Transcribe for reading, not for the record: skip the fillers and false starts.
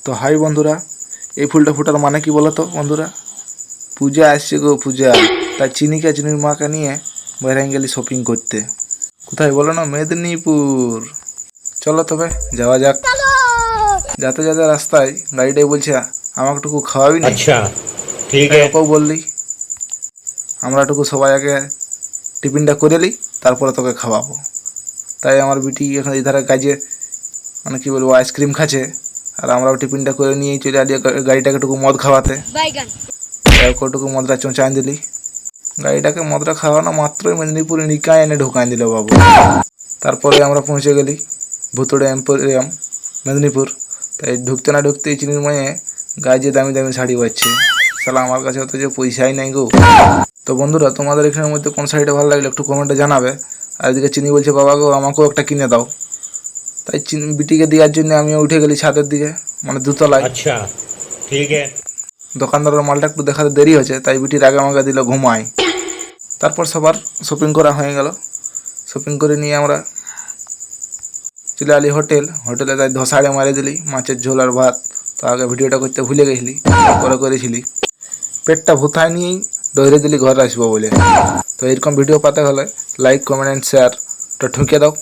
তো হাই বন্ধুরা, এই ফুলটা ফোটার মানে কি বলো তো বন্ধুরা? পূজা আসছে গো পূজা, তাই চিনিকে চিনির মাকে নিয়ে বাইরে গেলি শপিং করতে। কোথায় বলো না? মেদিনীপুর। চলো তবে যাওয়া যাক। যাতে যাতে রাস্তায় গাড়িটাই বলছে আমাকে টুকু খাওয়াবি না? अच्छा ठीक তাই है। ওকেও বললি আমরা টুকু সবাই আগে টিফিনটা করে নিই, তারপরে তোকে খাওয়াবো। তাই আমার বিটি এখন এই ধারে কাজে মানে কি বলবো আইসক্রিম খাচ্ছে, আর আমরাও টিফিনটা করে নিয়েই চলে আলি গাড়িটাকে টুকু মদ খাওয়াতে। তাই ওটুকু মদটা চোঁচাই দিলি। গাড়িটাকে মদটা খাওয়ানো মাত্রই মেদিনীপুরে নিকায় এনে ঢোকাই দিল বাবু। তারপরে আমরা পৌঁছে গেলি ভুতুড়ে এম্পোরিয়াম মেদিনীপুর। তাই ঢুকতে না ঢুকতেই চিনির মায়ে গায়ে যে দামি দামি শাড়ি পাচ্ছে। শালা আমার কাছে অত যে পয়সাই নাই গো। তো বন্ধুরা, তোমাদের এখানের মধ্যে কোন শাড়িটা ভালো লাগলো একটু কমেন্টে জানাবে। আর এদিকে চিনি বলছে বাবা গো আমাকেও একটা কিনে দাও। তাই বিটিকে দেওয়ার জন্য আমিও উঠে গেলি ছাদের দিকে, মানে দুতলায়। अच्छा ठीक है। দোকানদারের মালটা একটু দেখাতে দেরি হয়েছে, তাই বিটির আগে আমাকে দিল ঘুমাই। তারপর সবার শপিং করা হয়ে গেল। শপিং করে নিয়ে আমরা চলে আলি হোটেলে। তাই ধসাড়ে মারে দিলি মাছের ঝোল আর ভাত। তো আগে ভিডিওটা করতে ভুলে গেছিলি, পরে করেছিলি। পেটটা ভুতায় নিয়েই দৌড়ে দিলি ঘরে আসবো বলে। তো এরকম ভিডিও পাতে হলে লাইক কমেন্ট অ্যান্ড শেয়ারটা ঠুকে দাও।